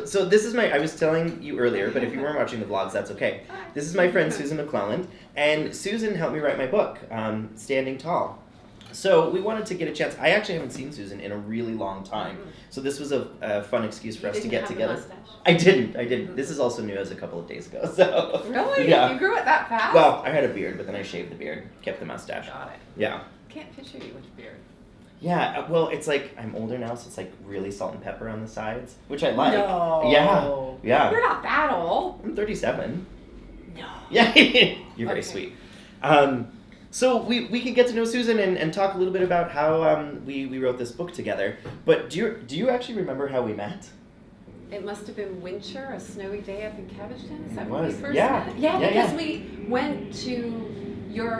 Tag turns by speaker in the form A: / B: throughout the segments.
A: So this is I was telling you earlier, but if you weren't watching the vlogs, that's okay. This is my friend Susan McClelland, and Susan helped me write my book, Standing Tall. So we wanted to get a chance. I actually haven't seen Susan in a really long time, so this was a fun excuse for us to get together. I didn't. This is also new as a couple of days ago. So
B: really,
A: yeah.
B: You grew it that fast?
A: Well, I had a beard, but then I shaved the beard, kept the mustache.
B: Got it.
A: Yeah.
B: Can't picture you with a beard.
A: Yeah, well, it's like I'm older now, so it's like really salt and pepper on the sides, which I like.
B: No.
A: Yeah.
B: You're not that old.
A: I'm 37.
B: No.
A: Yeah, you're very sweet. So we could get to know Susan and talk a little bit about how we wrote this book together. But do you actually remember how we met?
B: It must have been winter, a snowy day up in Cabotton. Is that
A: It
B: when we
A: was.
B: first
A: Yeah.
B: met?
A: Yeah,
B: because
A: yeah.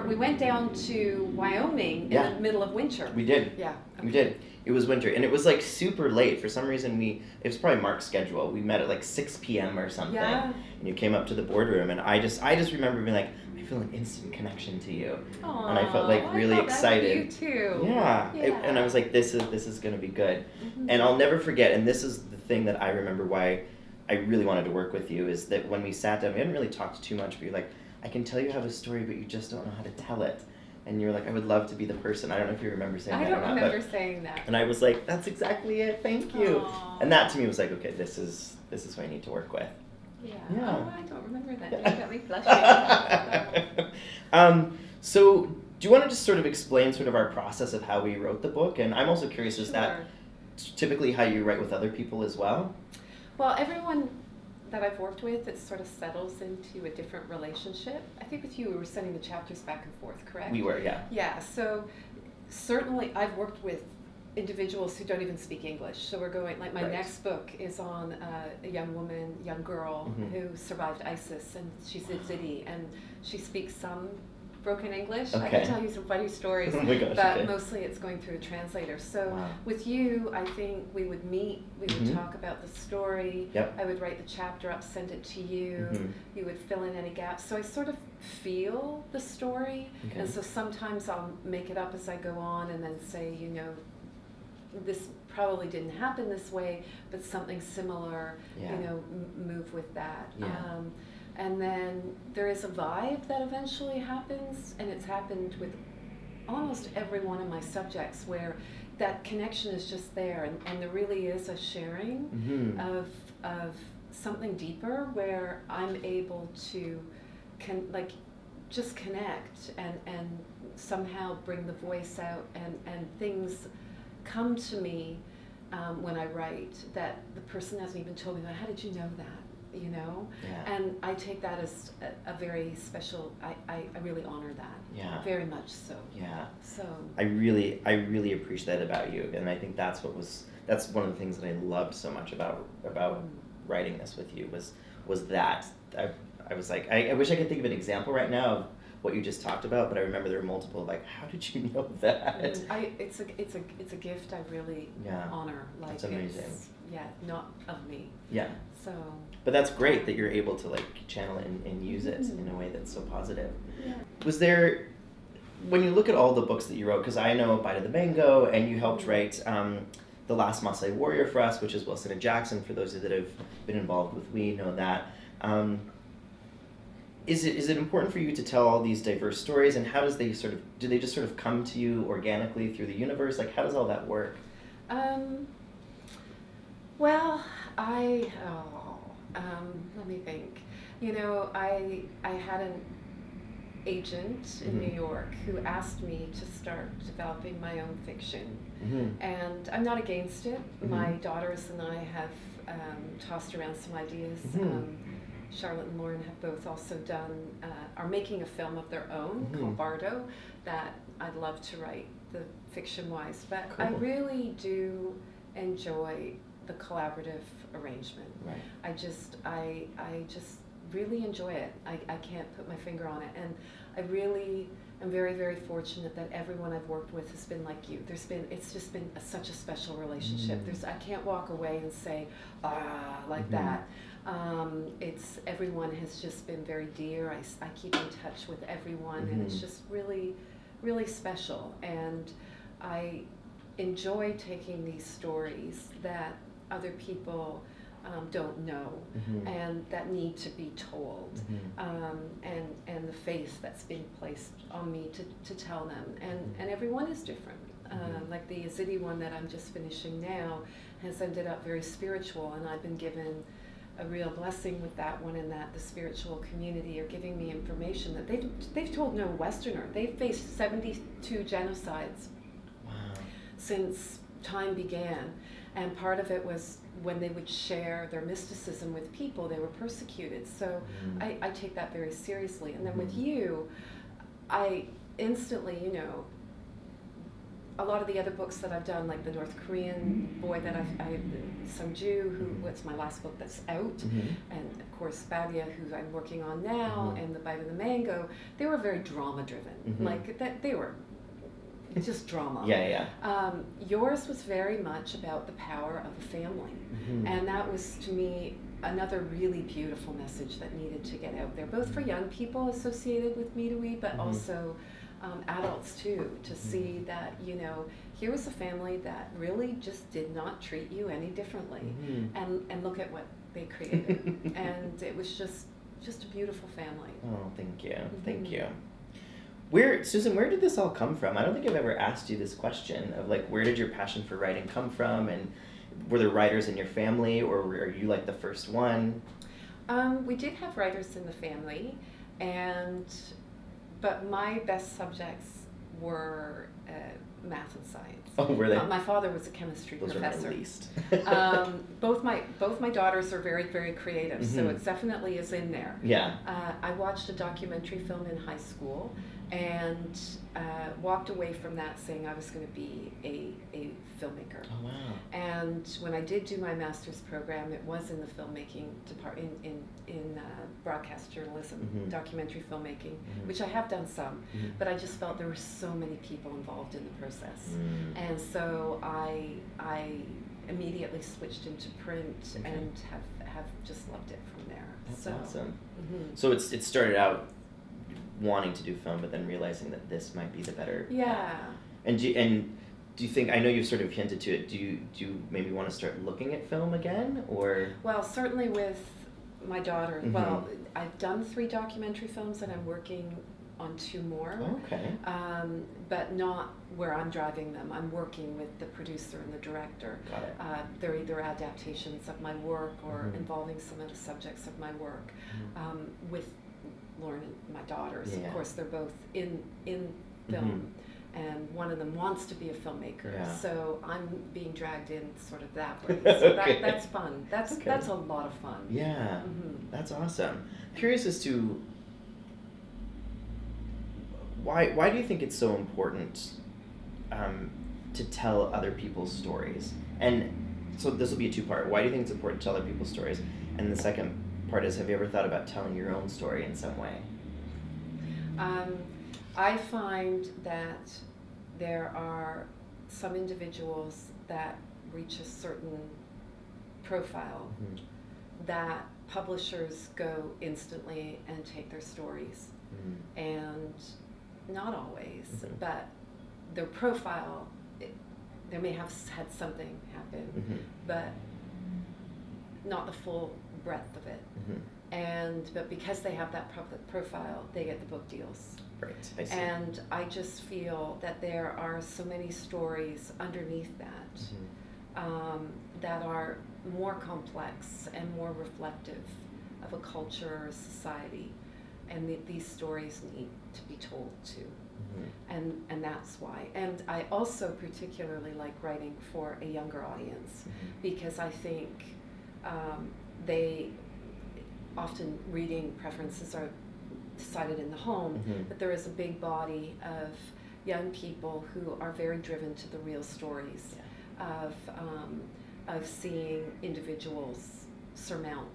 B: we went down to Wyoming
A: Yeah.
B: in the middle of winter.
A: We did.
B: Yeah.
A: We did. It was winter, and it was like super late. For some reason, it was probably Mark's schedule. We met at like 6 p.m. or something.
B: Yeah.
A: And you came up to the boardroom, and I just remember being like, I feel an instant connection to you.
B: Aww,
A: And I felt like really excited.
B: That for you too.
A: Yeah.
B: Yeah.
A: And I was like, this is gonna be good.
B: Mm-hmm.
A: And I'll never forget. And this is the thing that I remember why I really wanted to work with you, is that when we sat down, we hadn't really talked too much, but you're like, I can tell you have a story, but you just don't know how to tell it. And you were like, I would love to be the person. I don't know if you remember saying that or not.
B: I don't remember saying that.
A: And I was like, that's exactly it. Thank you.
B: Aww.
A: And that to me was like, okay, this is who I need to work with.
B: Yeah.
A: Yeah.
B: Oh, I don't remember that. You got me blushing.
A: So do you want to just sort of explain sort of our process of how we wrote the book? And I'm also curious, is that typically how you write with other people as well?
B: Well, everyone that I've worked with, it sort of settles into a different relationship. I think with you, we were sending the chapters back and forth, correct?
A: We were, yeah.
B: Yeah, so certainly I've worked with individuals who don't even speak English. So we're going, like my next book is on a young girl who survived ISIS, and she's Yazidi, and she speaks some broken English.
A: Okay.
B: I can tell you some funny stories,
A: Oh my gosh,
B: but
A: okay.
B: mostly it's going through a translator. So
A: Wow.
B: with you, I think we would meet, we would talk about the story,
A: Yep.
B: I would write the chapter up, send it to you, you would fill in any gaps. So I sort of feel the story,
A: Okay.
B: and so sometimes I'll make it up as I go on and then say, you know, this probably didn't happen this way, but something similar,
A: Yeah.
B: you know, move with that.
A: Yeah.
B: And then there is a vibe that eventually happens, and it's happened with almost every one of my subjects, where that connection is just there, and there really is a sharing of something deeper, where I'm able to just connect and somehow bring the voice out, and things come to me when I write that the person hasn't even told me about. How did you know that? You know?
A: Yeah.
B: And I take that as a very special, I really honor that.
A: Yeah.
B: Very much so.
A: Yeah.
B: So.
A: I really appreciate that about you, and I think that's one of the things that I loved so much about writing this with you was that I was like, I wish I could think of an example right now of what you just talked about, but I remember there were multiple, like, how did you know that?
B: It's a gift I really honor. Like,
A: that's amazing.
B: Not of me.
A: Yeah.
B: So.
A: But that's great that you're able to like channel it and use it in a way that's so positive.
B: Yeah.
A: Was there, when you look at all the books that you wrote, because I know Bite of the Mango, and you helped write The Last Maasai Warrior for us, which is Wilson and Jackson. For those that have been involved with We know that. Is it important for you to tell all these diverse stories, and how do they just sort of come to you organically through the universe? Like, how does all that work?
B: Well, let me think. You know, I had an agent in New York who asked me to start developing my own fiction, and I'm not against it. My daughters and I have tossed around some ideas. Charlotte and Lauren have both also are making a film of their own called Bardo that I'd love to write the fiction-wise, but
A: Cool.
B: I really do enjoy the collaborative arrangement.
A: Right.
B: I just really enjoy it. I can't put my finger on it, and I really am very, very fortunate that everyone I've worked with has been like you. It's just been such a special relationship. I can't walk away and say, like that. Everyone has just been very dear. I keep in touch with everyone, and it's just really, really special. And I enjoy taking these stories that other people don't know, and that need to be told, and the faith that's being placed on me to tell them, and everyone is different. Like the Yazidi one that I'm just finishing now has ended up very spiritual, and I've been given a real blessing with that one, in that the spiritual community are giving me information that they've told no Westerner. They've faced 72 genocides since time began, and part of it was when they would share their mysticism with people, they were persecuted. So I take that very seriously. And then with you, I instantly, you know, a lot of the other books that I've done, like the North Korean boy that some Jew, who it's my last book that's out, and of course Badia, who I'm working on now, and The Bite of the Mango, they were very drama driven, like that. They were just drama. Yours was very much about the power of a family, and that was, to me, another really beautiful message that needed to get out there, both for young people associated with Midui, but also adults too, to see that, you know, here was a family that really just did not treat you any differently, and look at what they created, and it was just a beautiful family.
A: Oh, thank you, thank you. Susan, where did this all come from? I don't think I've ever asked you this question of, like, where did your passion for writing come from, and were there writers in your family, or are you like the first one?
B: We did have writers in the family, but my best subjects were math and science.
A: Oh, were they?
B: My father was a chemistry
A: professor.
B: Those
A: are my least.
B: Both my daughters are very, very creative, so it definitely is in there.
A: Yeah.
B: I watched a documentary film in high school, and walked away from that saying I was going to be a filmmaker.
A: Oh, wow.
B: And when I did do my master's program, it was in the filmmaking department, in broadcast journalism, documentary filmmaking, which I have done some, but I just felt there were so many people involved in the process. And so I immediately switched into print, and have just loved it from there.
A: That's awesome. So it started out wanting to do film, but then realizing that this might be the better path. And do you think, I know you've sort of hinted to it, do you maybe want to start looking at film again, or? Well,
B: certainly with my daughter. Well, I've done 3 documentary films, and I'm working on 2 more.
A: Okay.
B: But not where I'm driving them. I'm working with the producer and the director.
A: Got it.
B: They're either adaptations of my work or involving some of the subjects of my work. With Lauren and my daughters, of course, they're both in film, and one of them wants to be a filmmaker, so I'm being dragged in sort of that way. So that's fun. That's a lot of fun.
A: Yeah, that's awesome. Curious as to why do you think it's so important to tell other people's stories? And so this will be a 2-part. Why do you think it's important to tell other people's stories? And the second part is, have you ever thought about telling your own story in some way?
B: I find that there are some individuals that reach a certain profile that publishers go instantly and take their stories. And not always, but their profile, they may have had something happen, but not the full breadth of it. But because they have that public profile, they get the book deals.
A: Right, I see.
B: And I just feel that there are so many stories underneath that that are more complex and more reflective of a culture or a society, and these stories need to be told too. And that's why. And I also particularly like writing for a younger audience, because I think they often, reading preferences are decided in the home, but there is a big body of young people who are very driven to the real stories of seeing individuals surmount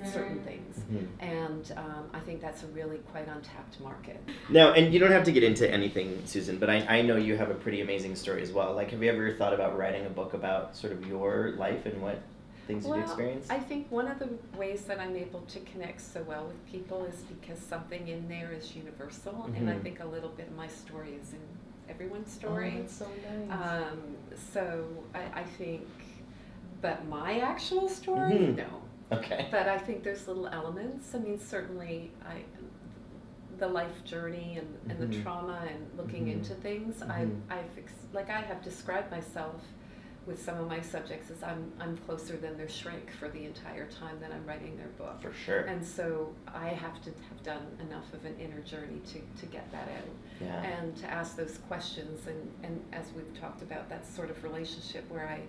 B: certain things, and I think that's a really quite untapped market.
A: Now, and you don't have to get into anything, Susan, but I know you have a pretty amazing story as well. Like, have you ever thought about writing a book about sort of your life and what things you've experienced?
B: I think one of the ways that I'm able to connect so well with people is because something in there is universal, and I think a little bit of my story is in everyone's story.
A: Oh, that's so nice.
B: So I think, But my actual story,
A: Mhm.
B: no.
A: Okay.
B: But I think there's little elements. I mean, certainly, the life journey and the
A: Mhm.
B: trauma and looking
A: Mhm.
B: into things.
A: Mhm.
B: I have described myself with some of my subjects as I'm closer than their shrink for the entire time that I'm writing their book.
A: For sure.
B: And so I have to have done enough of an inner journey to get that out.
A: Yeah.
B: And to ask those questions, and as we've talked about, that sort of relationship where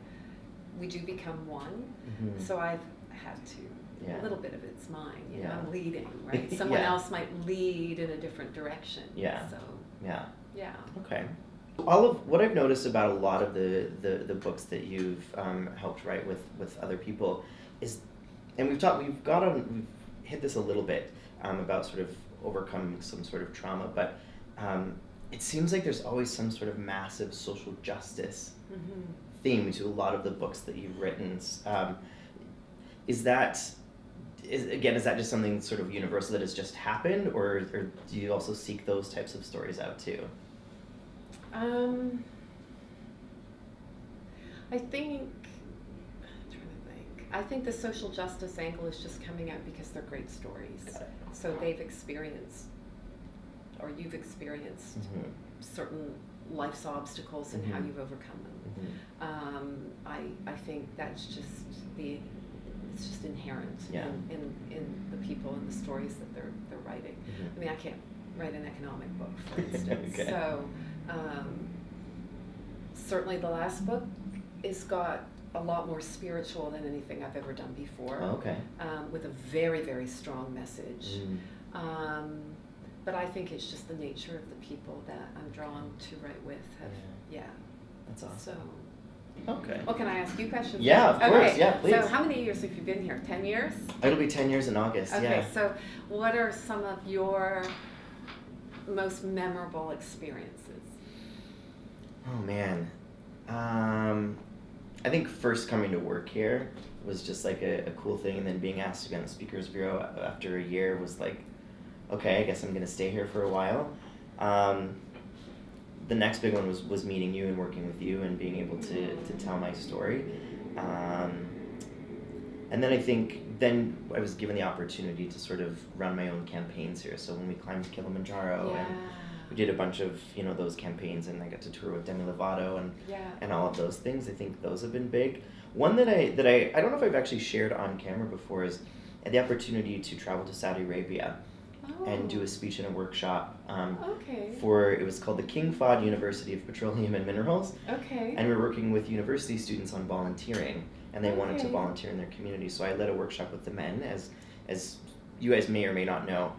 B: we do become one.
A: Mhm.
B: So I've had to,
A: Yeah.
B: a little bit of it's mine,
A: Yeah.
B: I'm leading, right? Someone
A: Yeah.
B: else might lead in a different direction.
A: Yeah.
B: So,
A: Yeah.
B: yeah.
A: Okay. All of what I've noticed about a lot of the books that you've helped write with other people is, and we've hit this a little bit about sort of overcoming some sort of trauma, but it seems like there's always some sort of massive social justice
B: Mm-hmm.
A: theme to a lot of the books that you've written. Is that just something sort of universal that has just happened, or do you also seek those types of stories out too?
B: I think, I'm trying to think. I think the social justice angle is just coming out because they're great stories.
A: Got it.
B: So they've experienced, or you've experienced,
A: Mhm.
B: certain life's obstacles and how
A: Mhm.
B: you've overcome them.
A: Mhm.
B: I think that's just it's just inherent
A: Yeah.
B: in the people and the stories that they're writing.
A: Mhm.
B: I mean, I can't write an economic book, for instance.
A: Okay.
B: So certainly the last book has got a lot more spiritual than anything I've ever done before.
A: Oh, okay.
B: With a very, very strong message.
A: Mm.
B: But I think it's just the nature of the people that I'm drawn to write with. Yeah.
A: That's awesome.
B: So,
A: Okay.
B: well, can I ask you questions?
A: Yeah, of course.
B: Okay.
A: Yeah, please.
B: So how many years have you been here? 10 years?
A: It'll be 10 years in August.
B: Okay,
A: Yeah.
B: so what are some of your most memorable experiences?
A: Oh man. I think first coming to work here was just like a cool thing, and then being asked to be on the speakers bureau after a year was like, okay, I guess I'm gonna stay here for a while. The next big one was meeting you and working with you and being able to tell my story. And then I think I was given the opportunity to sort of run my own campaigns here. So when we climbed Kilimanjaro and we did a bunch of those campaigns, and I got to tour with Demi Lovato and all of those things. I think those have been big. One that I don't know if I've actually shared on camera before is I had the opportunity to travel to Saudi Arabia and do a speech and a workshop it was called the King Fahd University of Petroleum and Minerals.
B: Okay.
A: And we were working with university students on volunteering, and they wanted to volunteer in their community. So I led a workshop with the men. As you guys may or may not know,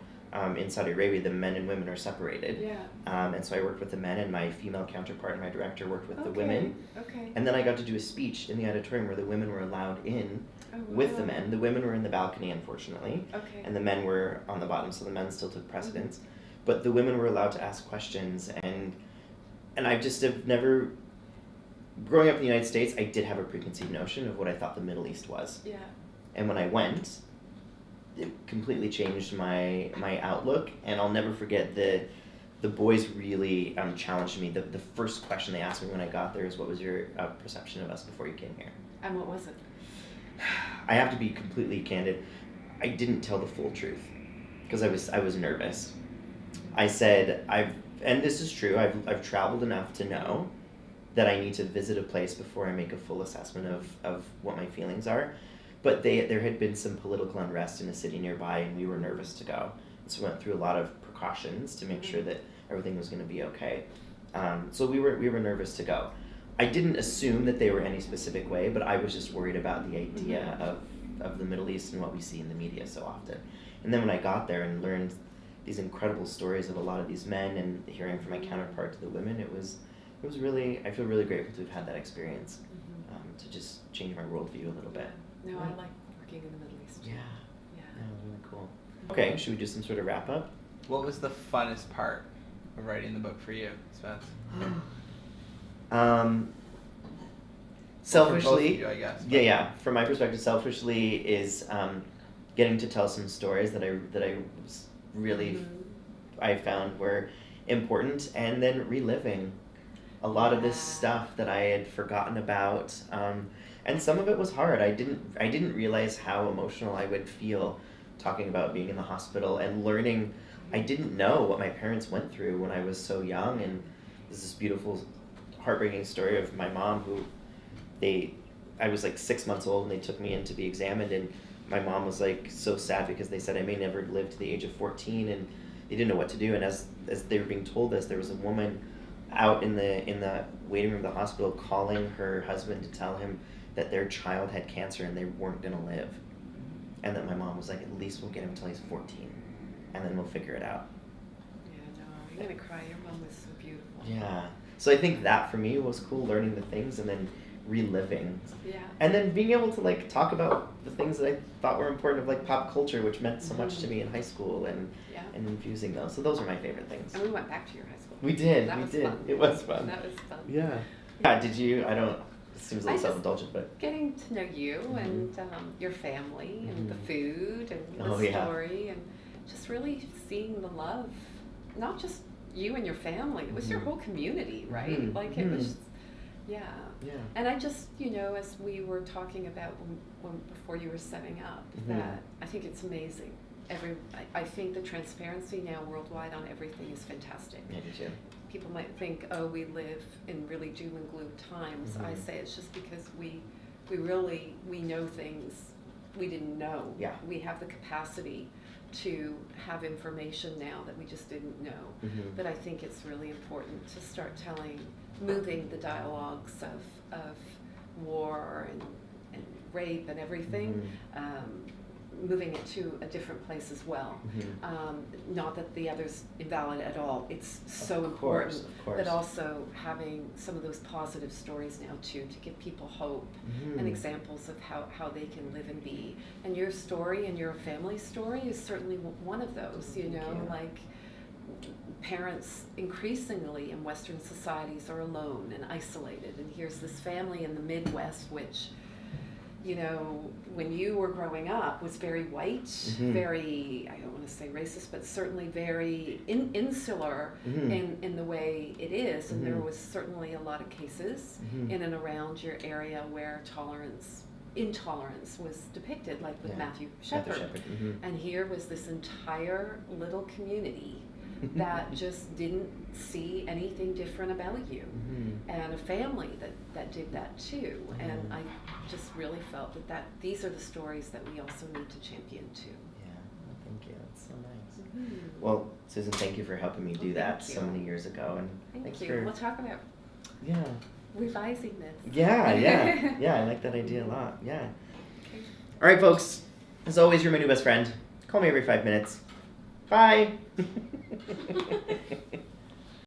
A: in Saudi Arabia, the men and women are separated.
B: Yeah.
A: And so I worked with the men, and my female counterpart and my director worked with the women.
B: Okay.
A: And then I got to do a speech in the auditorium where the women were allowed in with the men. The women were in the balcony, unfortunately.
B: Okay.
A: And the men were on the bottom, so the men still took precedence. But the women were allowed to ask questions, and I just have never, growing up in the United States, I did have a preconceived notion of what I thought the Middle East was.
B: Yeah.
A: And when I went, it completely changed my outlook, and I'll never forget the boys really challenged me. The first question they asked me when I got there is, what was your perception of us before you came here?
B: And what was it?
A: I have to be completely candid. I didn't tell the full truth because I was nervous. I said, and this is true, I've traveled enough to know that I need to visit a place before I make a full assessment of what my feelings are. But there had been some political unrest in a city nearby, and we were nervous to go. So we went through a lot of precautions to make sure that everything was going to be okay. So we were nervous to go. I didn't assume that they were any specific way, but I was just worried about the idea of the Middle East and what we see in the media so often. And then when I got there and learned these incredible stories of a lot of these men and hearing from my counterpart to the women, it was really, I feel really grateful to have had that experience, to just change my worldview a little bit.
B: No, I like working in the Middle East.
A: Yeah. Yeah, really cool. Okay, should we do some sort of wrap up?
C: What was the funnest part of writing the book for you, Spence?
A: Selfishly,
C: for both of you, I guess.
A: Yeah. From my perspective, selfishly is getting to tell some stories that I really I found were important, and then reliving a lot of this stuff that I had forgotten about. And some of it was hard. I didn't realize how emotional I would feel talking about being in the hospital and learning. I didn't know what my parents went through when I was so young, and there's this beautiful, heartbreaking story of my mom who I was like 6 months old and they took me in to be examined, and my mom was like so sad because they said I may never live to the age of 14, and they didn't know what to do. And as they were being told this, there was a woman out in the waiting room of the hospital calling her husband to tell him that their child had cancer and they weren't going to live. And that my mom was like, at least we'll get him until he's 14 and then we'll figure it out.
B: Yeah, no, you're going to cry. Your mom was so beautiful.
A: Yeah. So I think that for me was cool, learning the things and then reliving.
B: Yeah.
A: And then being able to like talk about the things that I thought were important of like pop culture, which meant so much to me in high school, and infusing those. So those are my favorite things.
B: And we went back to your high school.
A: We did.
B: That
A: we
B: was
A: did.
B: fun.
A: It was fun.
B: That was fun.
A: Yeah. Yeah. Did you? I don't. It seems a little
B: I just-
A: self-indulgent, but
B: Getting to know you and your family and the food and the story and just really seeing the love, not just you and your family, it was your whole community, right? Like it was, yeah. And I just, as we were talking about when before you were setting up, that I think it's amazing. I think the transparency now worldwide on everything is fantastic.
A: Yeah, me too.
B: People might think, oh, we live in really doom and gloom times. I say it's just because we know things we didn't know.
A: Yeah.
B: We have the capacity to have information now that we just didn't know. But I think it's really important to start moving the dialogues of war and rape and everything, moving it to a different place as well. Not that the other's invalid at all. It's so important.
A: Of course.
B: But also having some of those positive stories now too, to give people hope and examples of how they can live and be. And your story and your family story is certainly one of those, like parents increasingly in Western societies are alone and isolated. And here's this family in the Midwest, which, when you were growing up was very white, very, I don't want to say racist, but certainly very insular in the way it is. And there was certainly a lot of cases in and around your area where intolerance was depicted, like with Matthew Shepard. And here was this entire little community that just didn't see anything different about you, and a family that did that too. And I just really felt that these are the stories that we also need to champion too.
A: Yeah, well, thank you. That's so nice. Well, Susan, thank you for helping me do that so many years ago, and
B: Thank you. We'll talk about revising this.
A: Yeah. I like that idea a lot. Yeah. Okay. All right, folks. As always, you're my new best friend. Call me every 5 minutes. Bye.